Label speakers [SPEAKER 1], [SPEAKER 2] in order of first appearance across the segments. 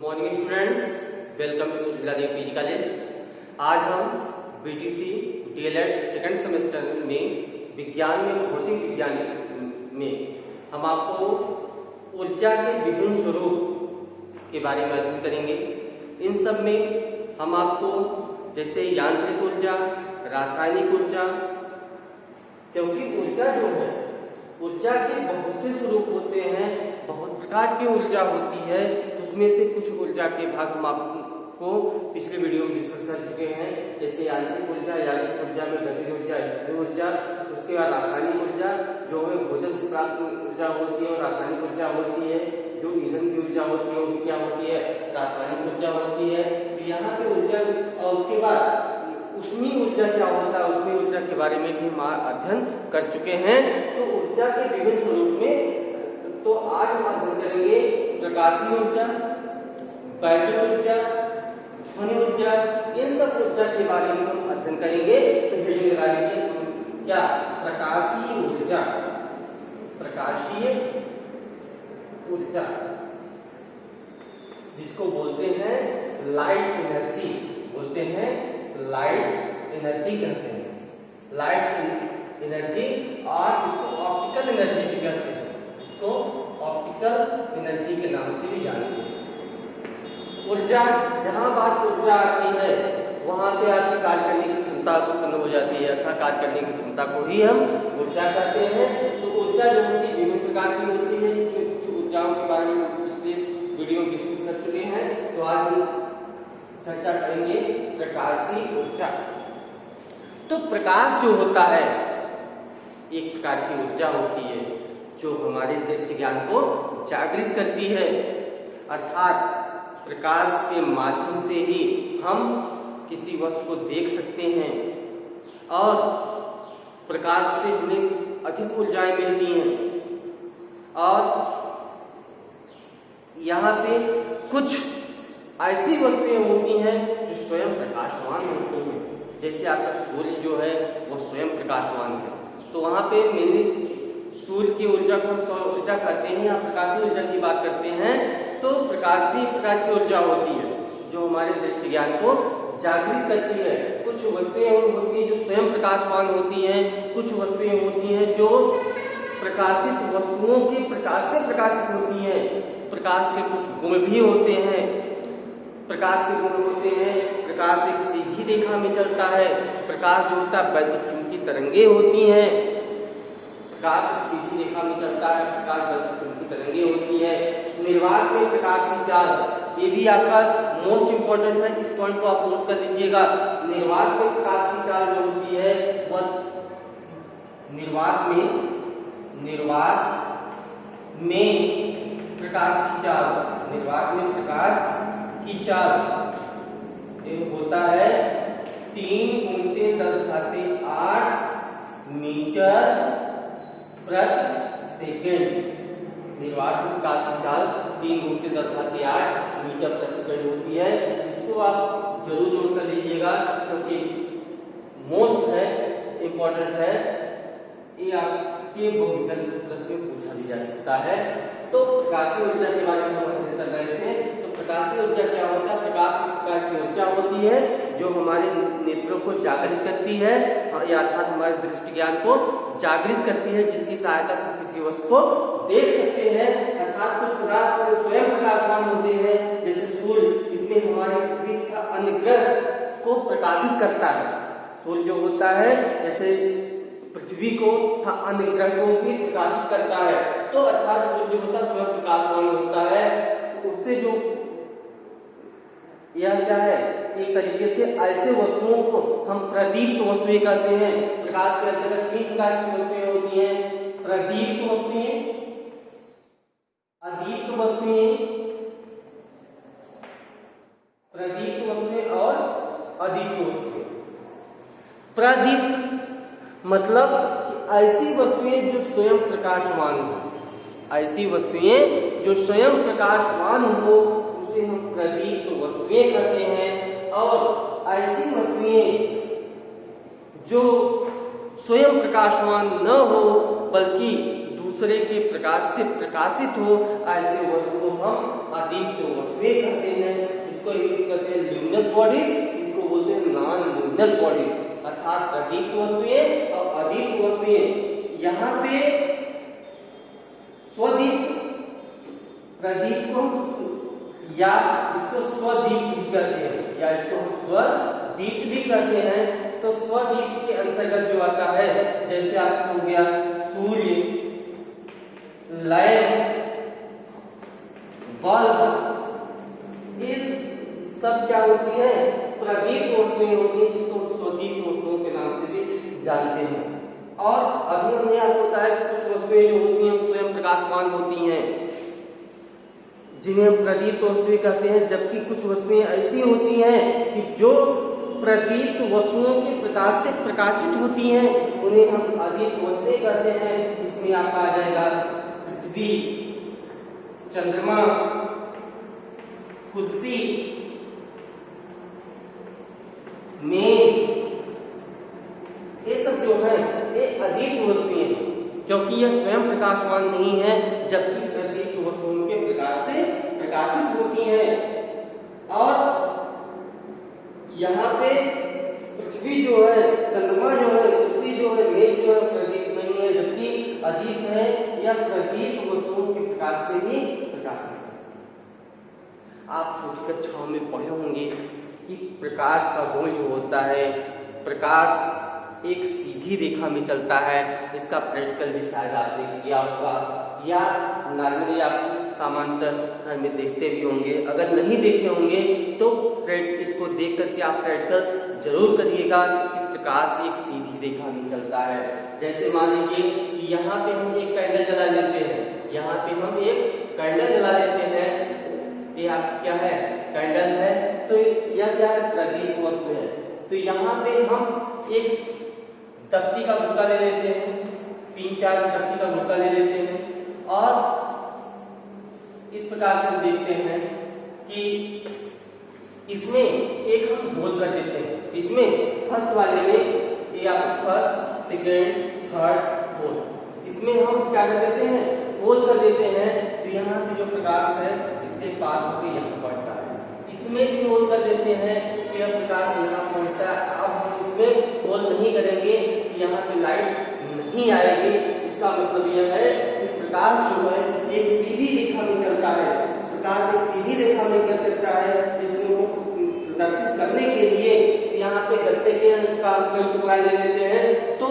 [SPEAKER 1] Morning students, welcome to Jiladev PG college. आज हम BTC DElEd second semester में विज्ञान में भौतिक विज्ञान में हम आपको ऊर्जा के विभिन्न स्वरूप के बारे में अध्ययन करेंगे। इन सब में हम आपको जैसे यांत्रिक ऊर्जा, रासायनिक ऊर्जा, क्योंकि ऊर्जा जो है ऊर्जा के बहुत से स्वरूप होते हैं, बहुत प्रकार की ऊर्जा होती है। उसमें से कुछ ऊर्जा के भाग हम आपको पिछले वीडियो में डिस्कस कर चुके हैं, जैसे यांत्रिक ऊर्जा में गतिज ऊर्जा, स्थिर ऊर्जा, उसके बाद रासायनिक ऊर्जा जो हमें भोजन से प्राप्त ऊर्जा होती है, और रासायनिक ऊर्जा होती है जो ईंधन की ऊर्जा होती है, वो क्या होती है, रासायनिक ऊर्जा होती है। तो यहाँ पे ऊर्जा, और उसके बाद ऊष्मीय ऊर्जा क्या होता है, ऊष्मीय ऊर्जा के बारे में भी हम अध्ययन कर चुके हैं। तो ऊर्जा के विभिन्न स्वरूप में तो आज हम अध्ययन करेंगे प्रकाशीय ऊर्जा, वैद्युत ऊर्जा, ध्वनि ऊर्जा, इन सब ऊर्जा के बारे में हम अध्ययन करेंगे। तो हेडिंग लगा लीजिए क्या, प्रकाशीय ऊर्जा। प्रकाशीय ऊर्जा जिसको बोलते हैं लाइट एनर्जी, बोलते हैं लाइट एनर्जी कहते हैं, लाइट एनर्जी, और इसको ऑप्टिकल एनर्जी भी कहते हैं, इसको ऑप्टिकल एनर्जी के नाम से भी जानते हैं। ऊर्जा, जहां बात ऊर्जा आती है वहां पे आपकी कार्य करने की क्षमता उत्पन्न हो जाती है, अर्थात कार्य करने की क्षमता को ही हम ऊर्जा कहते हैं। तो ऊर्जा जो होती है विभिन्न प्रकार की होती है, जिसमें कुछ ऊर्जाओं के बारे में पिछले वीडियो में डिस्कस कर चुके हैं। तो आज हम चर्चा करेंगे प्रकाशीय ऊर्जा। तो प्रकाश जो होता है एक प्रकार की ऊर्जा होती है जो हमारे दृष्टि ज्ञान को जागृत करती है, अर्थात प्रकाश के माध्यम से ही हम किसी वस्तु को देख सकते हैं, और प्रकाश से हमें अधिक ऊर्जाएं मिलती हैं। और यहाँ पे कुछ ऐसी वस्तुएं होती हैं जो स्वयं प्रकाशवान होती हैं, जैसे आपका सूर्य जो है वो स्वयं प्रकाशवान है। तो वहाँ पे मेनली सूर्य की ऊर्जा को हम सौर ऊर्जा कहते हैं, या प्रकाशीय ऊर्जा की बात करते हैं। तो प्रकाशीय प्रकार की ऊर्जा होती है जो हमारे दृष्टि ज्ञान को जागृत करती है। कुछ वस्तुएं होती हैं जो स्वयं प्रकाशवान होती हैं, कुछ वस्तुएं होती हैं जो प्रकाशित वस्तुओं के प्रकाश से प्रकाशित होती हैं। प्रकाश के कुछ गुण भी होते हैं, प्रकाश के गुण होते हैं, प्रकाश एक सीधी रेखा में चलता है, प्रकाश जो होता है वैद्युत चुंबकीय तरंगे होती हैं, प्रकाश सीधी रेखा में चलता है, प्रकाश वैद्युत चुंबकीय तरंगे होती है। निर्वात में प्रकाश की चाल, ये भी आपका मोस्ट इंपॉर्टेंट है, इस पॉइंट को आप नोट कर लीजिएगा। निर्वात में प्रकाश की चाल जो होती है वह निर्वात में प्रकाश की चाल, निर्वात में प्रकाश की चाल एक होता है 3×10⁸ मीटर प्रति सेकेंड। निर्वात में प्रकाश की चाल 3×10⁸ मीटर प्रति सेकेंड होती है। इसको आप जरूर नोट कर लीजिएगा क्योंकि मोस्ट है, इंपॉर्टेंट है, ये आपके बहुविकल्प प्रश्न में पूछा भी जा सकता है। तो प्रकाशीय ऊर्जा के बारे में हम अध्ययन कर रहे थे। तो प्रकाशीय ऊर्जा क्या होता है, प्रकाश एक प्रकार की ऊर्जा होती है जो हमारे नेत्रों को जागृत करती है, और अर्थात हमारे दृष्टि ज्ञान को जागृत करती है, जिसकी सहायता से किसी वस्तु को देख सकते हैं। अर्थात कुछ पदार्थ स्वयं प्रकाशवान होते हैं, जैसे सूर्य, इसमें हमारे पृथ्वी का अन्य ग्रह को प्रकाशित करता है। सूर्य जो होता है जैसे पृथ्वी को तथा अन्य ग्रह को भी प्रकाशित करता है। तो अर्थात सूर्य जो होता है स्वयं प्रकाशवान होता है, उससे जो यह क्या है, एक तरीके से ऐसे वस्तुओं को हम प्रदीप्त वस्तुएं कहते हैं। प्रकाश के अंतर्गत 3 प्रकार की वस्तुएं होती हैं, प्रदीप्त वस्तुएं, अदीप्त वस्तुएं, प्रदीप्त वस्तुएं और अदीप्त वस्तुएं। प्रदीप्त मतलब कि ऐसी वस्तुएं जो स्वयं प्रकाशवान हो, ऐसी वस्तुएं जो स्वयं प्रकाशवान हो उसे हम प्रदीप्त वस्तुएं कहते हैं। और ऐसी वस्तुएं जो स्वयं प्रकाशवान न हो बल्कि दूसरे के प्रकाश से प्रकाशित हो, ऐसे वस्तु को हम अदीप्त वस्तुएं वस्तुएं कहते हैं, इसको इंग्लिश कहते हैं ल्यूमिनस बॉडीज, इसको बोलते हैं नॉन ल्यूमिनस बॉडीज, अर्थात प्रदीप्त वस्तुएं और अदीप्त वस्तुएं। यहाँ पे स्वदीप्त, प्रदीप्त को या इसको स्वदीप्त भी कहते हैं या इसको हम स्वदीप्त भी कहते हैं। तो स्वदीप्त के अंतर्गत जो आता है, जैसे आपको हो गया सूर्य, लैंप, बल्ब, इस सब क्या होती है? प्रदीप्त वस्तुएं होती हैं, जिसको हम स्वदीप्त वस्तुओं के नाम से भी जानते हैं। और अभी हमने आपको बताया कि कुछ वस्तुएं जो होती हैं स्वयं प्रकाशमान होती हैं, जिन्हें हम प्रदीप्त वस्तुएं कहते हैं, जबकि कुछ वस्तुएं ऐसी होती हैं कि जो प्रदीप्त वस्तुओं के प्रकाश से प्रकाशित होती हैं, उन्हें हम अदीप्त वस्तुएं कहते हैं। इसमें आपका आ जाएगा पृथ्वी, चंद्रमा, कुर्सी, मेज, ये सब जो है ये अदीप्त वस्तुएं हैं, क्योंकि यह स्वयं प्रकाशमान नहीं है, जबकि प्रदीप्त वस्तुओं के प्रकाश से प्रकाशित होती हैं। और यहाँ पे पृथ्वी जो है, चंद्रमा जो है, कुर्सी जो है, मेघ जो है प्रदीप्त नहीं है, जबकि अदीप्त है। यह प्रदीप्त वस्तुओं के प्रकाश से ही प्रकाशित है। आप छोटी कक्षाओं में पढ़े होंगे कि प्रकाश का गुण जो होता है, प्रकाश एक सीधी रेखा में चलता है। इसका प्रैक्टिकल भी शायद आपने किया होगा या नॉर्मली आप सामान्यतः घर में देखते भी होंगे। अगर नहीं देखे होंगे तो इसको देख करके आप प्रैक्टिकल जरूर करिएगा कि प्रकाश एक सीधी रेखा में चलता है। जैसे मान लीजिए कि यहाँ पे हम एक कैंडल जला लेते हैं, यहाँ पे हम एक कैंडल जला लेते हैं, ये आप क्या है? कैंडल है। तो यह क्या है? प्रदीप्त वस्तु है। तो यहाँ पे हम एक तख्ती का गुटका ले लेते हैं, 3-4 तख्ती का गुटका ले लेते हैं और इस प्रकार से देखते हैं कि इसमें एक हम होल कर देते हैं। इसमें फर्स्ट वाले में ये आपको फर्स्ट, सेकेंड, थर्ड, फोर्थ, इसमें हम क्या कर देते हैं? होल कर देते हैं। तो यहाँ से जो प्रकाश है इससे पास होकर यहाँ पड़ता है। इसमें भी होल कर देते हैं तो यह प्रकाश यहाँ पहुँचता है। अब हम इसमें होल नहीं करेंगे, यहाँ पे लाइट नहीं आएगी। इसका मतलब यह है कि प्रकाश जो है एक सीधी रेखा में चलता है। प्रकाश एक सीधी रेखा में क्या करता है? इसको प्रदर्शित करने के लिए यहाँ पे गत्ते के टुकड़ा ले लेते हैं। तो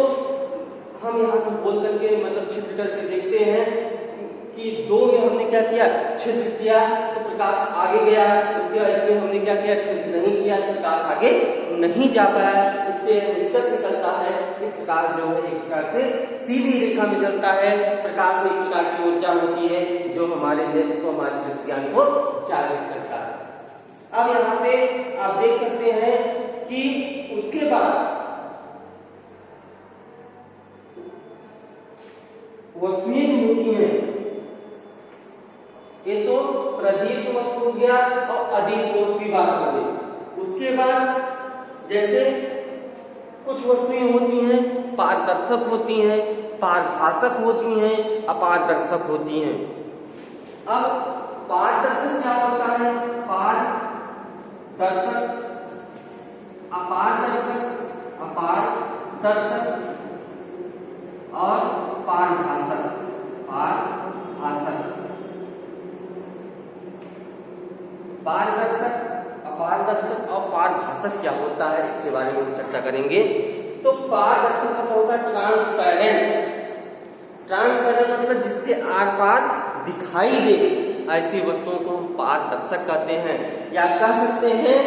[SPEAKER 1] हम यहाँ पे बोल करके मतलब छिद्र करके देखते हैं कि 2 में हमने क्या किया? छिद्र किया तो प्रकाश आगे गया। उसके बाद से हमने क्या किया? छिद्र नहीं किया तो प्रकाश आगे नहीं जा पाया। इससे निष्कर्ष निकलता है कि प्रकाश जो है एक प्रकार से सीधी रेखा में चलता है। प्रकाश एक प्रकार की ऊर्जा होती है जो हमारे नेत्र को, हमारे दृष्टि ज्ञान को जागृत करता है। अब यहाँ पे आप देख सकते हैं कि उसके बाद वस्तुएं जो होती हैं, ये तो प्रदीप्त वस्तु हो गया और अदीप्त वस्तु की बात हो गई। उसके बाद जैसे कुछ वस्तुएं होती हैं पारदर्शक होती हैं, पारभाषक होती हैं, अपारदर्शक होती हैं। अब पारदर्शक क्या होता है? पारदर्शक, अपारदर्शक, अपारदर्शक और पारभाषक। पारभाषक, पारदर्शक, अपारदर्शक और पारभाषक क्या होता है, इसके बारे में हम चर्चा करेंगे। तो पारदर्शक का होता है ट्रांसपेरेंट। ट्रांसपेरेंट मतलब जिससे आर पार दिखाई दे, ऐसी वस्तुओं को हम पारदर्शक कहते हैं। या कह सकते हैं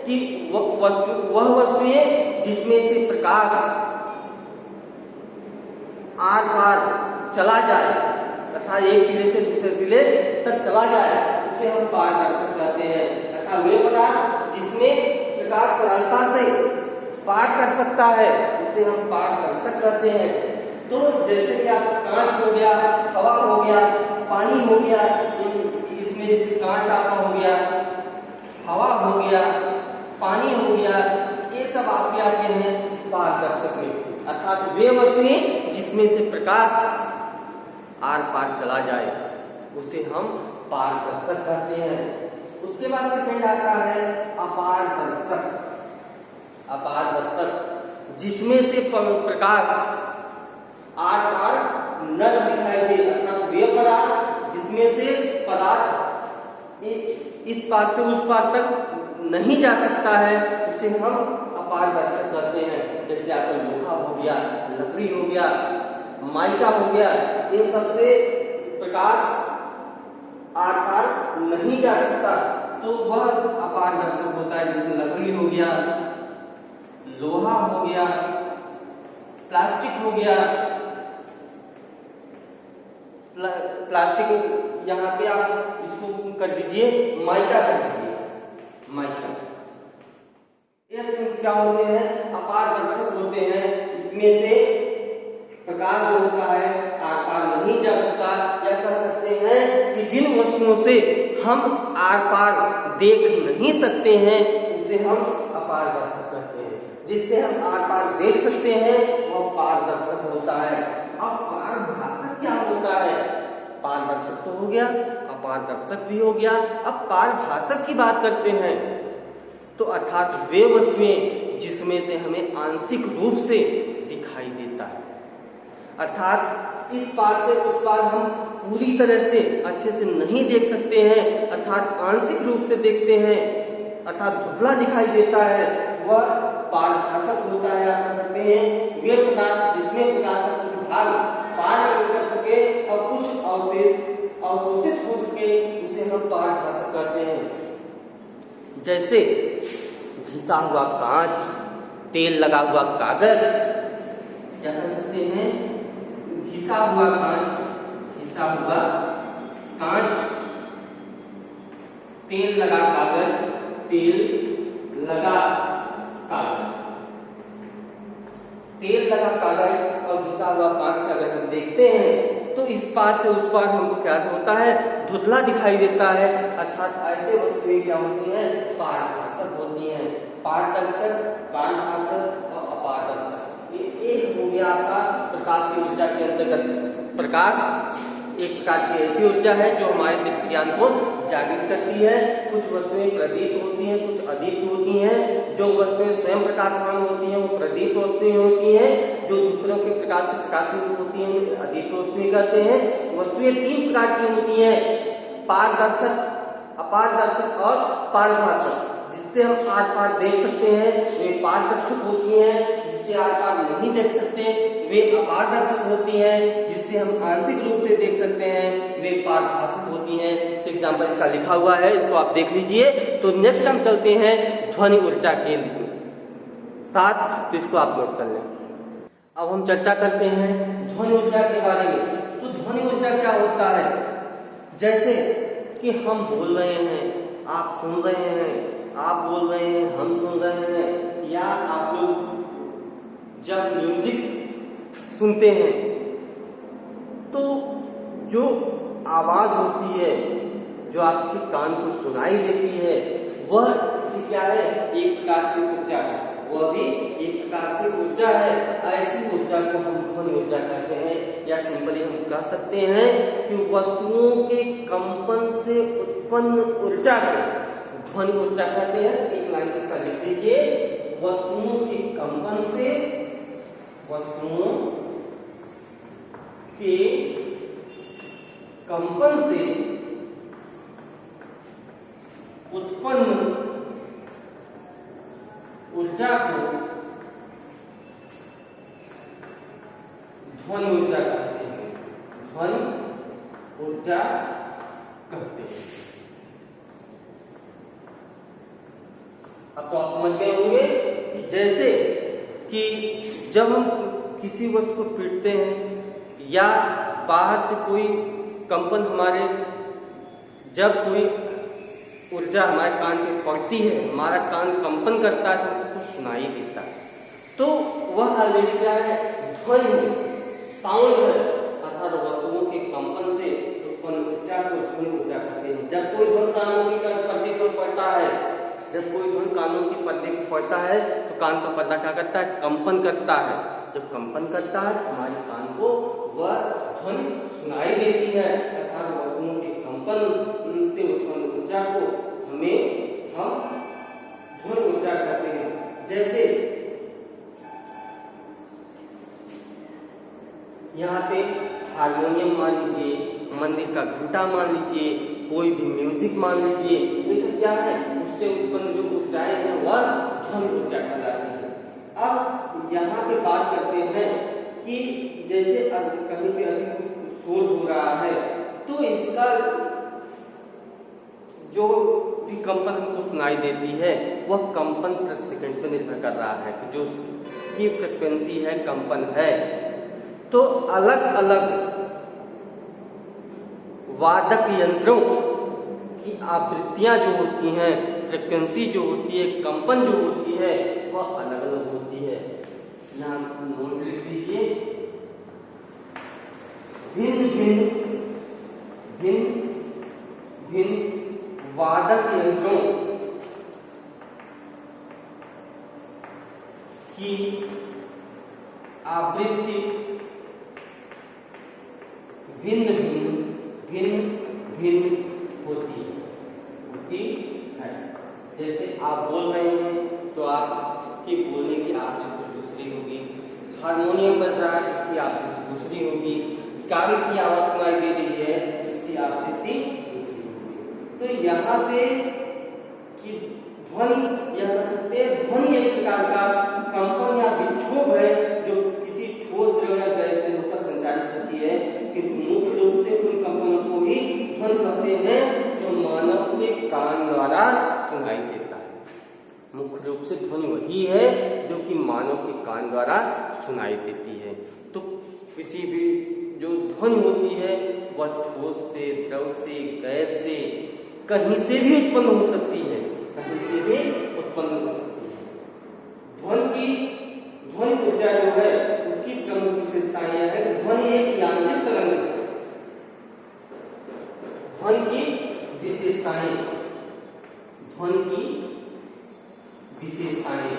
[SPEAKER 1] कि वह वस्तुएं जिसमें से प्रकाश आर पार चला जाए, अर्थात एक सिरे से दूसरे सिरे तक चला जाए, उसे हम पारदर्शक कहते हैं। अर्थात वे पदार्थ जिसमें प्रकाश सरलता से पार कर सकता है उसे हम पारदर्शक कहते हैं। तो जैसे कि आप कांच हो गया, हवा हो गया, पानी हो गया, इसमें जैसे कांच आपका हो गया, हवा हो गया, पानी हो गया, ये सब आपके आते हैं पारदर्शक में। अर्थात वे वस्तुएं जिसमें से प्रकाश आर पार चला जाए उसे हम पारदर्शक कहते हैं। आता है अपारदर्शक। अपारदर्शक जिसमें से प्रकाश आर पार न दिखाई दे, अर्थात वे पदार्थ जिसमें से पदार्थ इस पार से उस पार तक नहीं जा सकता है, उसे हम अपारदर्शक कहते हैं। जैसे आपका लोहा हो गया, लकड़ी हो गया, माइका हो गया, इन सबसे प्रकाश आर पार नहीं जा सकता, तो वह अपारदर्शक होता है। जैसे लकड़ी हो गया, लोहा हो गया, प्लास्टिक हो गया। प्लास्टिक यहाँ पे आप इसको कर दीजिए माइका कर दीजिए, माइका। ये क्या होते हैं? अपारदर्शक होते हैं। इसमें से प्रकाश जो होता है आर पार नहीं जा सकता, या कह सकते हैं कि जिन वस्तुओं से हम आर पार देख नहीं सकते हैं उसे हम अपारदर्शक कहते हैं। जिससे हम आर पार देख सकते हैं वह पारदर्शक होता है। अब पारभाषक क्या होता है? पारदर्शक तो हो गया, अपारदर्शक भी हो गया। अब पारभाषक की बात करते हैं, तो अर्थात वे वस्तुएं जिसमें से हमें आंशिक रूप से दिखाई देता है, अर्थात इस पार से उस पार हम पूरी तरह से अच्छे से नहीं देख सकते हैं, अर्थात आंशिक रूप से देखते हैं, अर्थात धुंधला दिखाई देता है, वह पारभाषक होता है। आप कह सकते हैं वे पदार्थ जिसमें प्रकाश का कुछ भाग पार कर सके और कुछ अवशोषित हो सके, उसे हम पारभाषक कहते हैं। जैसे घिसा हुआ कांच, तेल लगा हुआ कागज, क्या कह सकते हैं? घिसा हुआ कांच, घिसा हुआ कांच, तेल लगा कागज, तेल लगा कागज। तेल लगा कागज और घिसा हुआ कांच से अगर हम देखते हैं तो इस पार से उस पार हमको क्या होता है? धुंधला दिखाई देता है, अर्थात ऐसे वस्तुएं क्या होती हैं? पारभाषक होती हैं। पारदर्शक, पारभाषक और अपारदर्शक, ये एक हो गया आपका प्रकाश की ऊर्जा के अंतर्गत। प्रकाश एक प्रकार की ऐसी ऊर्जा है जो हमारे दृश्य ज्ञान को जागृत करती है। कुछ वस्तुएं प्रदीप्त होती हैं, कुछ अदीप्त होती हैं। जो वस्तुएं स्वयं प्रकाशमान होती हैं वो प्रदीप्त वस्तुएं होती हैं, जो दूसरों के प्रकाश से प्रकाशित होती हैं अदीप्त वस्तुएं कहते हैं। वस्तुएं तीन प्रकार की होती हैं, पारदर्शक, अपारदर्शक और पारभाषक। जिससे हम आर पार देख सकते हैं वे पारदर्शक होती हैं, जिससे आर पार नहीं देख सकते वे अपारदर्शक होती हैं, जिससे हम आंशिक रूप से देख सकते हैं वे पारभाषक होती हैं। तो एग्जाम्पल इसका लिखा हुआ है, इसको आप देख लीजिए। तो नेक्स्ट हम चलते हैं ध्वनि ऊर्जा के साथ, तो इसको आप नोट कर लें। अब हम चर्चा करते हैं ध्वनि ऊर्जा के बारे में। तो ध्वनि ऊर्जा क्या होता है? जैसे कि हम बोल रहे हैं, आप सुन रहे हैं, आप बोल रहे हैं, हम सुन रहे हैं, या आप लोग जब म्यूजिक सुनते हैं तो जो आवाज होती है जो आपके कान को सुनाई देती है वह क्या है? एक प्रकार से ऊर्जा है, वह भी एक प्रकार से ऊर्जा है। ऐसी ऊर्जा को हम ध्वनि ऊर्जा कहते हैं, या सिंपली हम कह सकते हैं कि वस्तुओं के कंपन से उत्पन्न ऊर्जा को ध्वनि ऊर्जा कहते हैं। एक लाइन इसका लिख लीजिए, वस्तुओं के कंपन से, वस्तुओं के कंपन से उत्पन्न ऊर्जा को ध्वनि ऊर्जा कहते हैं, ध्वनि ऊर्जा कहते हैं। अब तो आप समझ गए होंगे कि जैसे कि जब हम किसी वस्तु को पीटते हैं या बाहर से कोई कंपन हमारे, जब कोई ऊर्जा हमारे कान पे पड़ती है, हमारा कान कंपन करता है तो हमको कुछ सुनाई देता है, तो वह ऑलरेडी क्या है? ध्वनि, साउंड है। अर्थात वस्तुओं के कंपन से उत्पन्न ऊर्जा को ध्वनि ऊर्जा कहते हैं। जब कोई ध्वनि कानों की पर्दे पर पड़ता है, जब कोई ध्वनि कानों की पर्दे पर पड़ता है तो कान का पर्दा क्या करता है? कंपन करता है। जब कंपन करता है हमारे कान को वह ध्वनि सुनाई देती है, अर्थात वस्तुओं के कंपन से उत्पन्न ऊर्जा को हमें हम ध्वनि ऊर्जा कहते हैं। जैसे यहाँ पे हारमोनियम मान लीजिए, मंदिर का घंटा मान लीजिए, कोई भी म्यूजिक मान लीजिए, ये सब क्या है, उससे उत्पन्न जो ऊर्जाएं हैं वह ध्वनि ऊर्जा कहलाती है। अब यहाँ पे बात करते हैं कि जैसे कहीं पे अधिक शोर हो रहा है तो इसका जो भी कंपन हमको सुनाई देती है वह कंपन प्रति सेकंड पर निर्भर कर रहा है कि जो की फ्रिक्वेंसी है, कंपन है। तो अलग अलग वादक यंत्रों की आवृत्तियां जो होती हैं, फ्रिक्वेंसी जो होती है, कंपन जो होती है वह अलग अलग होती है। यहाँ नोट लिख दीजिए, भिन्न भिन्न भिन्न भिन्न वादक यंत्रों की आवृत्ति भिन्न भिन्न भिन्न भिन्न होती है। जैसे आप बोल रहे हैं तो आपकी बोलने की आवृत्ति कुछ दूसरी होगी, हारमोनियम बज रहा है इसकी आवृत्ति दूसरी होगी, गाड़ी की आवाज सुनाई दे रही है इसकी आवृत्ति दूसरी होगी। तो यहाँ पे कि ध्वनि यह कह सकते हैं, ध्वनि एक प्रकार का कंपन या विक्षोभ है जो किसी ठोस द्रव या गैस से होकर संचालित होती है, किंतु मुख्य रूप से उन कंपनों को ही ध्वनि कहते हैं जो मानव के कान द्वारा सुनाई देता है। मुख्य रूप से ध्वनि वही है जो कि मानव के कान द्वारा सुनाई देती है। तो किसी भी जो ध्वनि होती है वह ठोस से, द्रव से, गैस से, कहीं से भी उत्पन्न हो सकती है, कहीं से भी उत्पन्न हो सकती है। ध्वनि ऊर्जा जो है उसकी प्रमुख विशेषताएं यह है कि ध्वनि एक यांत्रिक तरंग है। ध्वनि की विशेषताएं, ध्वनि की विशेषताएं,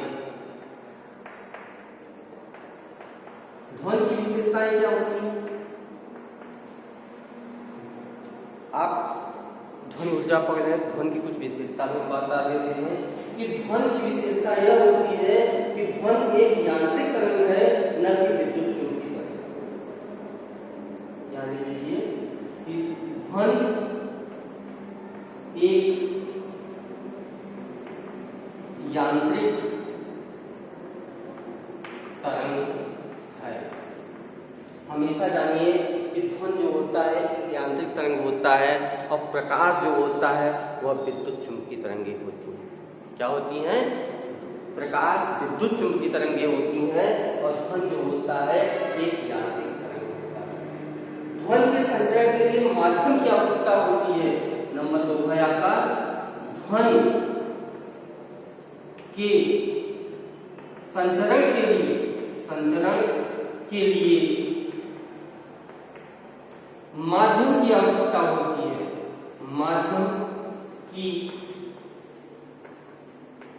[SPEAKER 1] ध्वनि की विशेषताएं क्या होती हैं? आप ध्वनि ऊर्जा पकड़ रहे हैं, ध्वनि की कुछ विशेषता हम बता देते हैं कि ध्वनि की विशेषता यह होती है कि ध्वनि एक यांत्रिक तरंग है, न कि विद्युत चुंबकीय तरंग। याद लीजिए कि ध्वनि एक यांत्रिक तरंग है। हमेशा जानिए कि ध्वनि जो होता है यांत्रिक तरंग होता है और प्रकाश जो होता है वह विद्युत चुंबकीय तरंगे होती हैं। क्या होती हैं? प्रकाश विद्युत चुंबकीय तरंगे होती हैं और ध्वनि जो होता है एक यांत्रिक तरंग होता है। ध्वनि के संचरण के लिए माध्यम की आवश्यकता होती है। नंबर 2 है आपका ध्वनि के संचरण के लिए माध्यम की आवश्यकता होती है। माध्यम की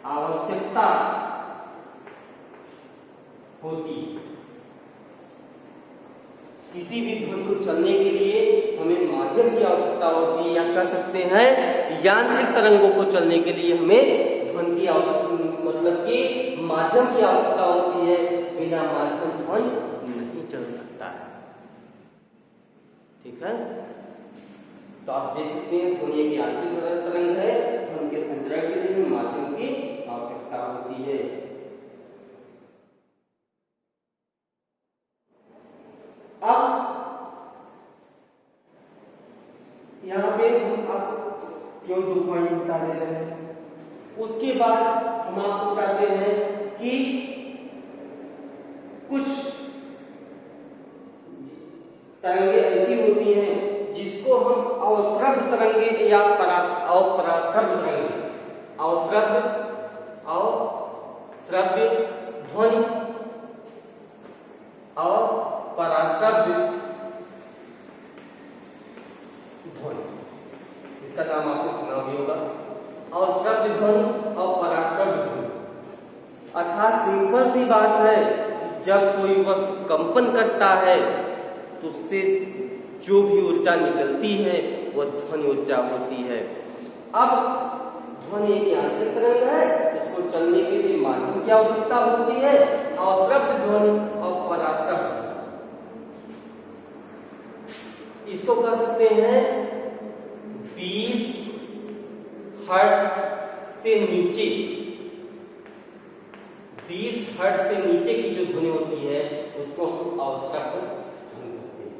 [SPEAKER 1] आवश्यकता होती है। किसी भी ध्वनि को चलने के लिए हमें माध्यम की आवश्यकता होती है, या कह सकते हैं यांत्रिक तरंगों को चलने के लिए हमें ध्वनि की आवश्यकता, मतलब कि माध्यम की आवश्यकता होती है। बिना माध्यम ध्वनि नहीं चल सकता है। ठीक है, तो आप देख सकते हैं ध्वनि एक यांत्रिक तरंग है, ध्वनि के संचरण के लिए माध्यम की आवश्यकता होती है। अब यहाँ पे हम अब क्यों 2 पॉइंट बता दे रहे हैं, उसके बाद हम आपको बताते हैं कि कुछ तरंगे ऐसी होती हैं जिसको हम अवश्रव्य तरंगे या अपराश्रव्य तरंगे, अवश्रव्य ध्वनि और पराश्रव्य ध्वनि, इसका नाम आपने सुना भी होगा। अवश्रव्य ध्वनि और पराश्रव्य ध्वनि अर्थात सिंपल सी बात है कि जब कोई वस्तु कंपन करता है तो उससे जो भी ऊर्जा निकलती है वह ध्वनि ऊर्जा होती है। अब ध्वनि एक की आवश्यकता होती है, अश्रव्य ध्वनि और पराश्रव्य। इसको कह सकते हैं 20 हर्ट्ज से नीचे, 20 हर्ट्ज से नीचे की जो ध्वनि होती है उसको हम अश्रव्य ध्वनि कहते हैं।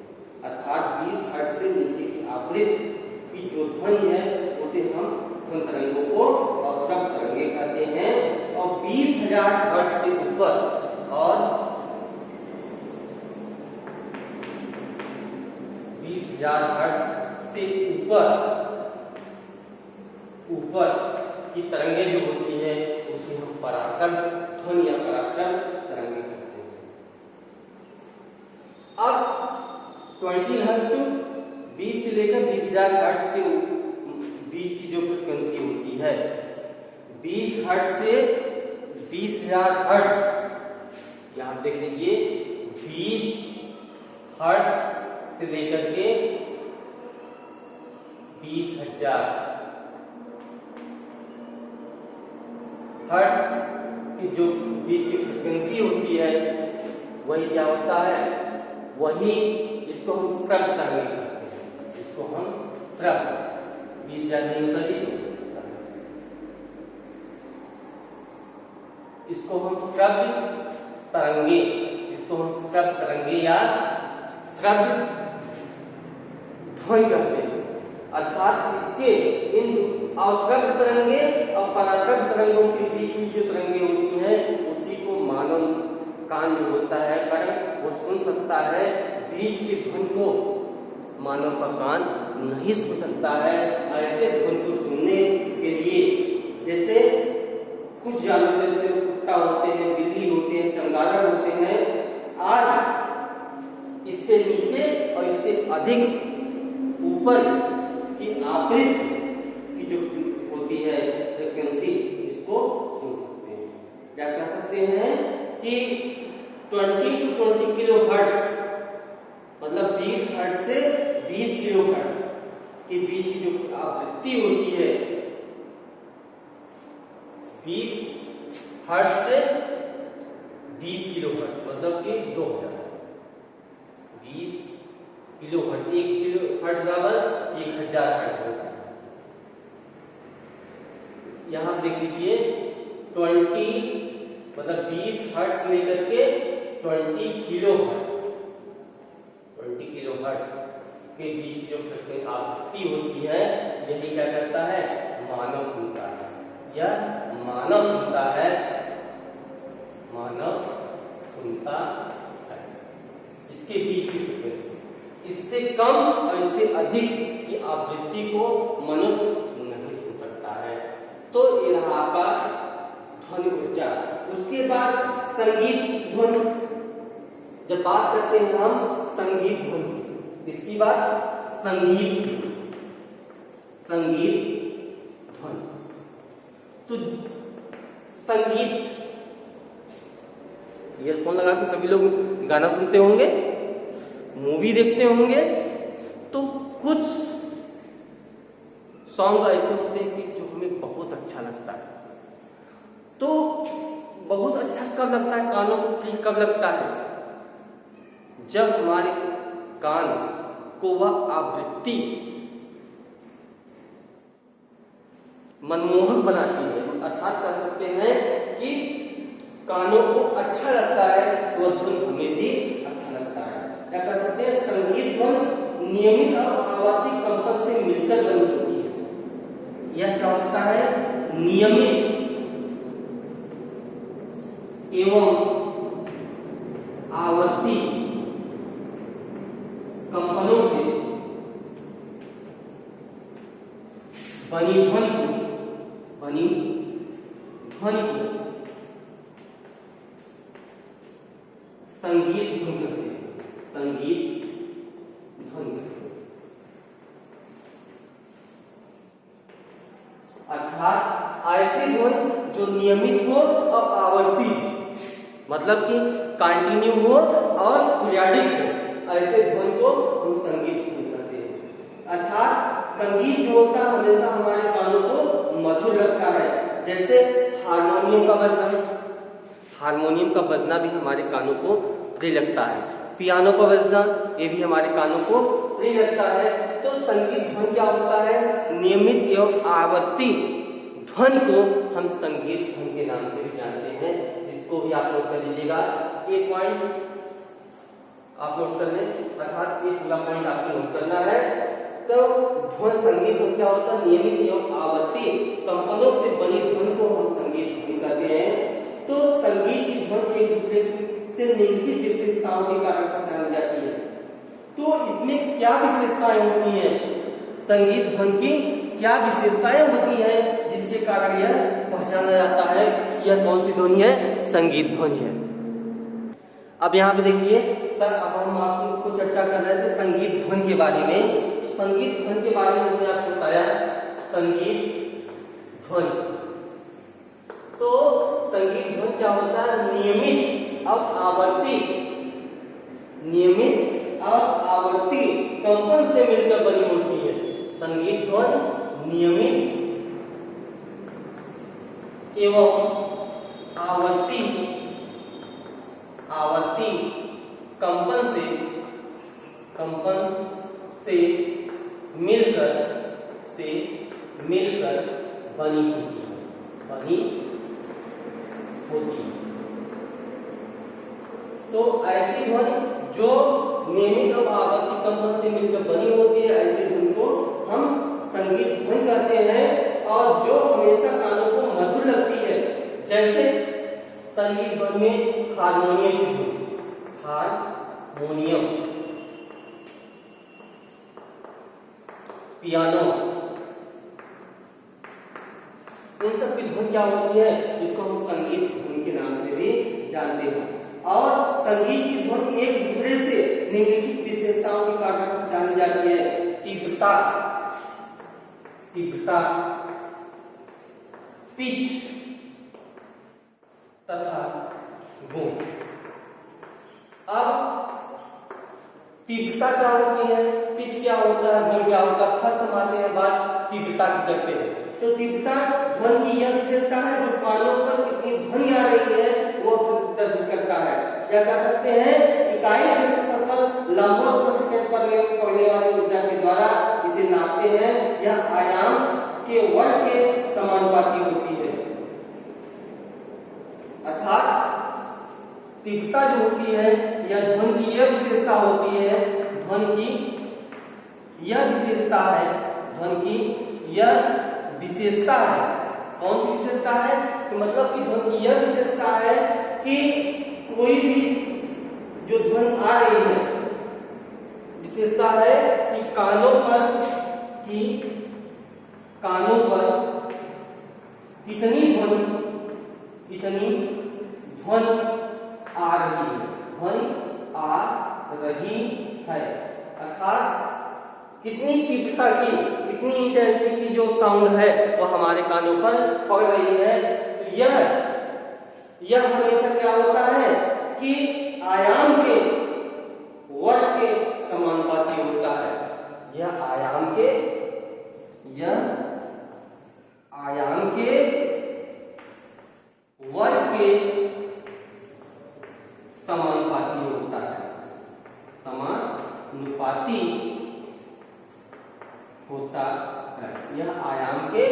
[SPEAKER 1] अर्थात 20 हर्ट्ज से नीचे की आवृत्ति की जो ध्वनि है उसे हम ध्वनि तरंगों को अश्रव्य तरंगे कहते हैं। और 20,000 हर्ट्ज से ऊपर और 20,000 हर्ट्ज से ऊपर की तरंगे जो होती है उसे हम पराश्रव्य ध्वनि या पराश्रव्य तरंगे कहते हैं। अब 20 हर्ट्ज टू 20 से लेकर 20,000 हर्ट्ज के बीच की जो फ्रीक्वेंसी होती है, 20 हर्ट्ज से 20,000 हर्ट्ज, यहां देख लीजिए 20 हर्ट्ज से लेकर के 20,000 हर्ट्ज की जो बीच की फ्रीक्वेंसी होती है वही क्या होता है, वही इसको हम श्रव्य तरंगे कहते हैं। इसको हम श्रव्य 20,000 नहीं होता जी, इसको हम श्रव्य तरंगे, इसको हम श्रव्य तरंगे या श्रव्य ध्वनि कहते हैं। अर्थात इसके इन अश्रव्य तरंगे और पराश्रव्य तरंगों के बीच की जो तरंगे होती हैं उसी को मानव कान जो होता है कर्ण वो सुन सकता है। बीच की ध्वनि को मानव का कान नहीं सुन सकता है। ऐसे ध्वनि को सुनने के लिए जैसे कुछ जानवर जैसे कुत्ता होते हैं, बिल्ली होते हैं, चमगादड़ होते हैं, आज इससे नीचे और इससे अधिक ऊपर की आवृत्ति की जो होती है फ्रीक्वेंसी इसको सुन सकते हैं। क्या कह सकते हैं कि 20 to 20 किलो हर्ट्ज मतलब 20 हर्ट्ज से 20 किलो हर्ट्ज के बीच की जो आवृत्ति होती है, 20 हर्ट्ज से 20 किलो हर्ट्ज मतलब कि 2000, 20 किलो हर्ट्ज, 1 किलो हर्ट्ज बराबर 1000 हर्ट्ज होता है। यहां देख लीजिए 20 मतलब 20 हर्ट्ज लेकर के 20 किलो हर्ट्ज, 20 किलो हर्ट्ज के बीच जो आवृत्ति होती है यही क्या करता है, मानव सुनता है। यह मानव सुनता है, मानव सुनता है। इसके बीच की फ्रीक्वेंसी, इससे कम और इससे अधिक की आवृत्ति को मनुष्य नहीं सुन सकता है। तो ये रहा आपका ध्वनि ऊर्जा। उसके बाद संगीत ध्वनि। जब बात करते हैं हम संगीत ध्वनि, इसकी बात संगीत ध्वनि। तो संगीत, ईयरफोन लगा के सभी लोग गाना सुनते होंगे, मूवी देखते होंगे, तो कुछ सॉन्ग ऐसे होते हैं कि जो हमें बहुत अच्छा लगता है। तो बहुत अच्छा कब लगता है, कानों को ठीक कब लगता है, जब हमारे कान को वह आवृत्ति मनमोहक बनाती है। अर्थात कह सकते हैं कि कानों को अच्छा लगता है तो वह धुन हमें भी अच्छा लगता है। क्या कह सकते हैं, संगीत ध्वनि नियमित और आवर्ती कंपन से मिलकर बनी होती है। यह क्या होता है, नियमित एवं आवर्ती कंपनों से बनी ध्वनि को संगीत ध्वनि कहते हैं। संगीत ध्वनि अर्थात ऐसी ध्वनि जो नियमित हो और आवर्ती, मतलब कि कंटिन्यू हो और पीरियडिक हो, ऐसे ध्वनि को हम संगीत ध्वनि कहते हैं। अर्थात संगीत जो होता है हमेशा हमारे कानों को मधुर लगता है। जैसे हारमोनियम का बजना, हारमोनियम का बजना भी हमारे कानों को प्रिय लगता है, पियानो का बजना ये भी हमारे कानों को प्रिय लगता है। तो संगीत ध्वनि क्या होता है? नियमित एवं आवर्ती ध्वनि को हम संगीत ध्वनि के नाम से भी जानते हैं, जिसको भी आप नोट कर लीजिएगा। एक पॉइंट आप नोट कर लें, अर्थात एक पूरा पॉइंट आपको नोट करना है। तो ध्वनि संगीत ध्वनि क्या होता है? नियमित एवं आवर्ती कंपनों से बनी ध्वनि को हम संगीत ध्वनि कहते हैं। तो संगीत की ध्वनि एक दूसरे से निम्नलिखित विशेषताओं के कारण पहचानी जाती है। तो इसमें क्या विशेषताएं होती हैं? संगीत ध्वनि की क्या विशेषताएं होती हैं जिसके कारण यह पहचाना जाता है यह कौन सी ध्वनि है? संगीत ध्वनि है। अब यहाँ पे देखिए सर, अब हम आपको चर्चा कर रहे थे संगीत ध्वनि के बारे में। तो संगीत ध्वनि के बारे में हमने आपको बताया संगीत ध्वनि। तो संगीत ध्वनि क्या होता है? नियमित और आवर्ती कंपन से मिलकर बनी होती है। संगीत ध्वनि नियमित एवं आवर्ती कंपन से मिलकर बनी होती है। तो ऐसी ध्वनि जो नियमित और आवर्ती कंपन से मिलकर बनी होती है, ऐसी ध्वनि को हम संगीत ध्वनि कहते हैं, और जो हमेशा कानों को मधुर लगती है। जैसे संगीत ध्वनि में हारमोनियम, पियानो, इन सब की धुन क्या होती है? इसको हम संगीत ध्वनि के नाम से भी जानते हैं। और संगीत की धुन एक दूसरे से निम्नलिखित विशेषताओं के कारण पहचानी जाती है। तीव्रता, पिच तथा गुण। अब तीव्रता क्या होती है, पिच क्या होता है, गुण क्या होता है? फर्स्ट हम आते हैं बात तीव्रता की करते हैं। तो तीव्रता ध्वनि की यह विशेषता है जो कानों पर कितनी ध्वनि आ रही है वो प्रदर्शित करता है। या कह सकते हैं इकाई क्षेत्रफल पर लंबवत प्रति सेकंड पर पड़ने वाली ऊर्जा के द्वारा इसे नापते हैं। यह आयाम के वर्ग के समानुपाती होती है। अर्थात तीव्रता जो होती है यह ध्वनि की यह विशेषता होती है, ध्वनि की यह विशेषता है, ध्वनि की यह विशेषता है। कौन सी विशेषता है? कि मतलब कि ध्वनि की यह विशेषता है कि कोई भी जो ध्वनि आ रही है, विशेषता है कि कानों पर कितनी ध्वनि आ रही है, अर्थात कितनी तीव्रता की, कितनी इंटेंसिटी की जो साउंड है वो हमारे कानों पर पड़ रही है। तो यह हमेशा क्या होता है कि आयाम के वर्ग के समानुपाती होता है। यह आयाम के वर्ग के समानुपाती होता है, समानुपाती होता है। यह आयाम के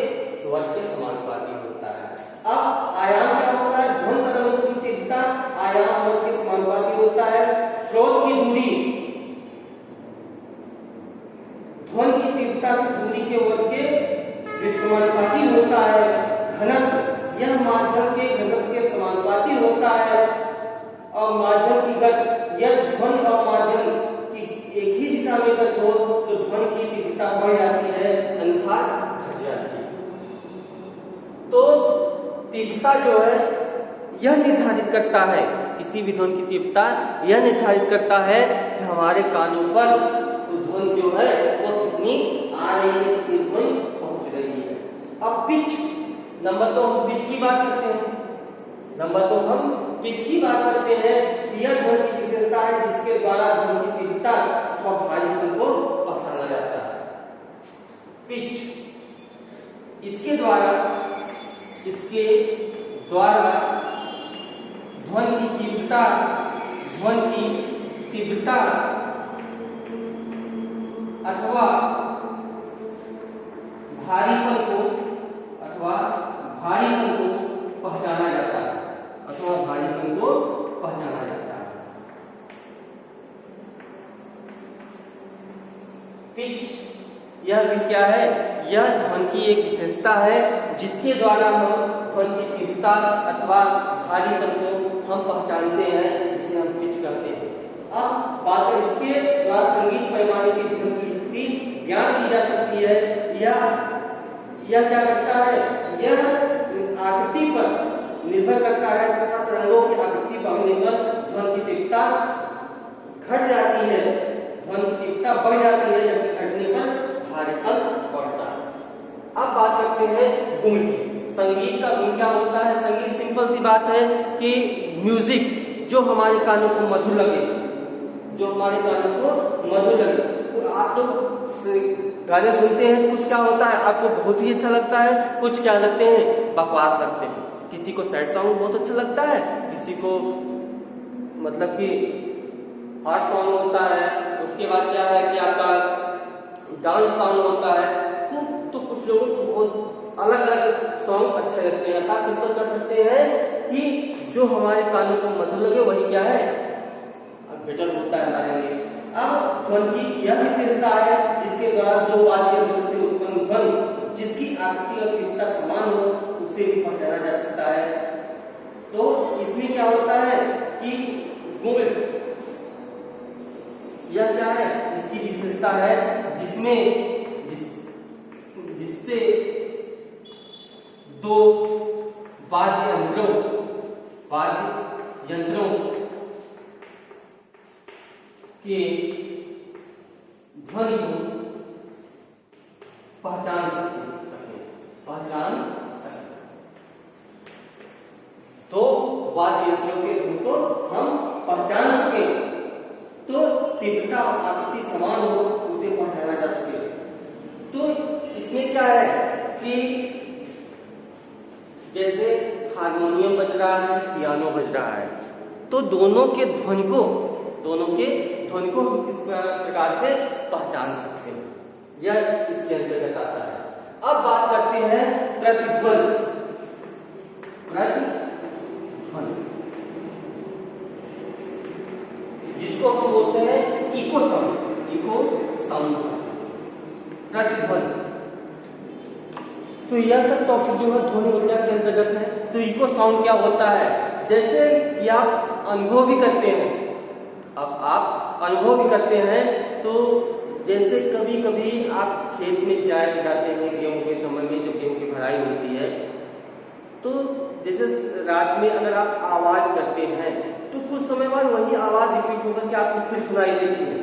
[SPEAKER 1] वर्ग के समानुपाती होता है। अब आयाम क्या होता है? ध्वनि तरंगों की तीव्रता आयाम वर्ग के समानुपाती होता है। स्रोत की दूरी ध्वनि की तीव्रता से दूरी के वर्ग के समानुपाती होता है। घनत्व यह माध्यम के घनत्व के समानुपाती होता है। और माध्यम की गति यह ध्वनि और माध्यम की एक ही दिशा में गति हो तो ध्वनि की तीव्रता बढ़ जाती है, अन्यथा घट जाती है। तो तीव्रता जो है यह निर्धारित करता है, किसी भी ध्वनि की तीव्रता यह निर्धारित करता है कि हमारे कानों पर तो ध्वनि जो है वो कितनी आ रही है, कितनी ध्वनि पहुंच रही है। अब पिच, नंबर दो हम पिच की बात करते हैं। यह ध्वनि की विशेषता है जिसके द्वारा ध्वनि की तीव्रता अथवा भारीपन को पहचाना जाता है। पिच, इसके द्वारा ध्वनि की तीव्रता अथवा भारीपन को पहचाना जाता है, पिच, यह भी क्या है? यह ध्वनि की एक विशेषता है जिसके द्वारा हम ध्वनि की तीव्रता अथवा भारीपन को हम पहचानते हैं, जिसे हम पिच कहते हैं। अब बात इसके द्वारा संगीत पैमाने की ध्वनि की स्थिति ज्ञान की जा सकती है। यह क्या करता है? यह आकृति पर निर्भर करता है तथा तरंगों की आकृति बढ़ने पर ध्वनि की तीव्रता घट जाती है, ध्वनि की तीव्रता बढ़ जाती है, जबकि घटने पर भारीपन बढ़ता है। अब बात करते हैं गुण की। संगीत का गुण क्या होता है? संगीत सिंपल सी बात है कि म्यूजिक जो हमारे कानों को मधुर लगे, तो आप लोग गाने सुनते हैं, कुछ क्या होता है आपको बहुत ही अच्छा लगता है, कुछ क्या लगते हैं बकवास लगते हैं। किसी को सैड सॉन्ग बहुत अच्छा लगता है, किसी को मतलब कि हार्ट सॉन्ग होता है, उसके बाद क्या है कि आपका डांस सॉन्ग होता है। तो कुछ लोगों को बहुत अलग अलग सॉन्ग अच्छे लगते हैं। ऐसा सिंपल कर सकते हैं कि जो हमारे कानों को मधुर लगे वही क्या है बेटर होता है हमारे लिए। अब ध्वनि की यह विशेषता है जिसके द्वारा दो वाद्य यंत्रों से उत्पन्न ध्वनि जिसकी आकृति और तीव्रता समान हो उसे भी पहचाना जा सकता है। तो इसमें क्या होता है कि गुण, यह क्या है? इसकी विशेषता है जिससे दो वाद्य यंत्रों के ध्वनि को पहचान सके। तो वाद्य यंत्रों के ध्वनि को हम पहचान सके, तो तीव्रता और आकृति समान हो उसे पहचाना जा सके। तो इसमें क्या है कि जैसे हारमोनियम बज रहा है, पियानो बज रहा है, तो दोनों के ध्वनि को हम इस प्रकार से पहचान सकते हैं। यह इसके अंतर्गत आता है। अब बात करते हैं प्रतिध्वनि, जिसको हम बोलते हैं इको साउंड, प्रतिध्वनि। तो यह सब टॉपिक जो है ध्वनि ऊर्जा के अंतर्गत है। तो इको साउंड क्या होता है? जैसे कि आप अनुभव भी करते हैं, तो जैसे कभी कभी आप खेत में जाते हैं गेहूं के समय में, जब गेहूं की भराई होती है, तो जैसे रात में अगर आप आवाज करते हैं तो कुछ समय बाद वही आवाज रिपीट होकर के आपको फिर सुनाई देती है।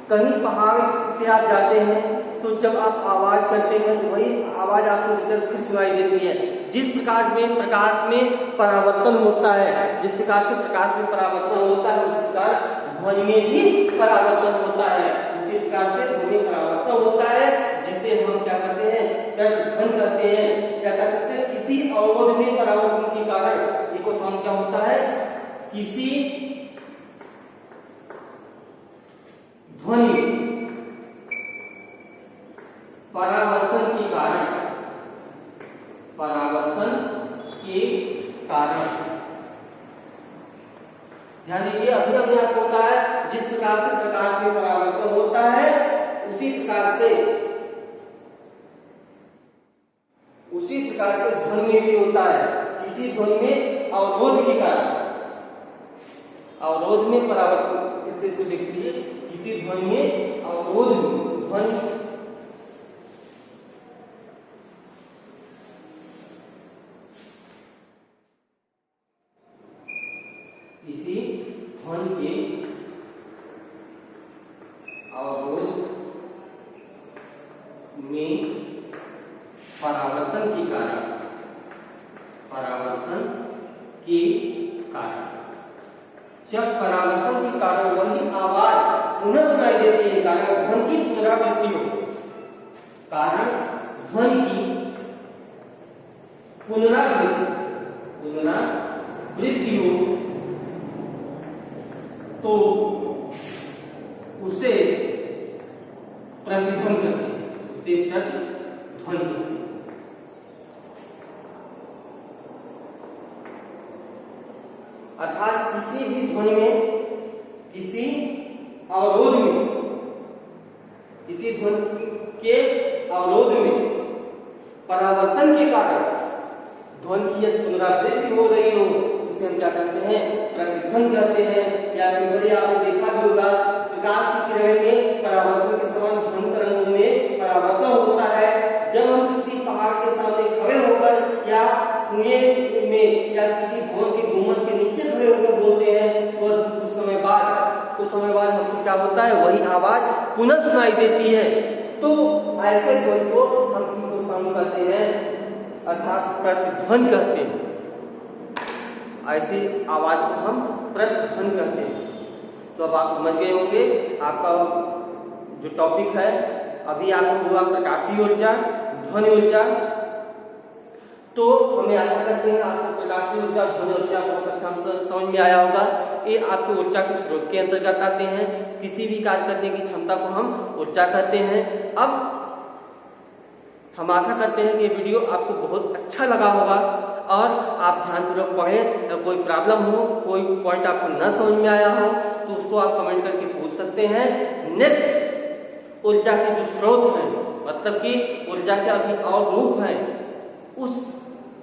[SPEAKER 1] कहीं पहाड़ पे आप जाते हैं तो जब आप आवाज करते हैं तो वही आवाज आपको फिर सुनाई देती है। जिस प्रकार में प्रकाश में परावर्तन होता है, उसी प्रकार ध्वनि में भी परावर्तन होता है। जिसे हम क्या करते हैं, ध्वनि कहते हैं। क्या कर सकते हैं? किसी अवरोध में परावर्तन के कारण इको साउंड क्या होता है? किसी ध्वनि परावर्तन के कारण ध्यान दीजिए, अभी आपको होता है जिस प्रकार से प्रकाश में परावर्तन होता है उसी प्रकार से ध्वनि में भी होता है। किसी ध्वनि में अवरोध के कारण, अवरोध में परावर्तन, जैसे इसको देखिए, किसी ध्वनि में अवरोध किसी ध्वनि के अवरोध में परावर्तन के कारण जब परावर्तन के कारण वही आवाज पुनः सुनाई देती है, कारण ध्वनि की पुनरावृत्ति हो, पुनरावृत्ति हो तो उसे प्रतिध्वनि करते हैं, उसे प्रतिध्वनि करते हैं। अर्थात किसी भी ध्वनि में, किसी अवरोध में, किसी ध्वनि के अवरोध में परावर्तन के कारण ध्वनि की यदि पुनरावृत्ति हो रही हो उसे हम क्या कहते हैं, प्रतिध्वनि कहते हैं। या सिंपली आपने देखा भी होगा प्रकाश की किरण में परावर्तन के समान ध्वनि तरंगों में परावर्तन होता है। जब हम किसी पहाड़ के सामने खड़े होकर या कुएं में या किसी भवन के गुम्बद के नीचे खड़े होकर बोलते हैं तो कुछ समय बाद हमको क्या होता है, वही आवाज पुनः सुनाई देती है। तो ऐसे ध्वनि को हम इको साउंड कहते हैं, अर्थात प्रतिध्वनि कहते हैं। ऐसी आवाज को हम प्रतिध्वनि कहते हैं। तो अब आप समझ गए होंगे, आपका जो टॉपिक है अभी आपको हुआ प्रकाशीय ऊर्जा, ध्वनि ऊर्जा। तो हमें आशा करते हैं आपको प्रकाशीय ऊर्जा, ध्वनि ऊर्जा बहुत अच्छा समझ में आया होगा। ये आपको ऊर्जा के स्रोत के अंतर्गत आते हैं। किसी भी कार्य करने की क्षमता को हम ऊर्जा कहते हैं। अब हम आशा करते हैं कि ये वीडियो आपको बहुत अच्छा लगा होगा और आप ध्यानपूर्वक पढ़ें। कोई प्रॉब्लम हो, कोई पॉइंट आपको न समझ में आया हो तो उसको आप कमेंट करके पूछ सकते हैं। नेक्स्ट ऊर्जा के जो स्रोत हैं, मतलब कि ऊर्जा के अभी और रूप हैं, उस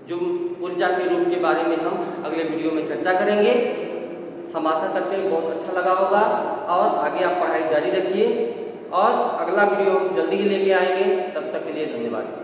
[SPEAKER 1] जो ऊर्जा के रूप के बारे में हम अगले वीडियो में चर्चा करेंगे। हम आशा करते हैं बहुत अच्छा लगा होगा और आगे आप पढ़ाई जारी रखिए और अगला वीडियो हम जल्दी ही लेके आएंगे। तब तक के लिए धन्यवाद।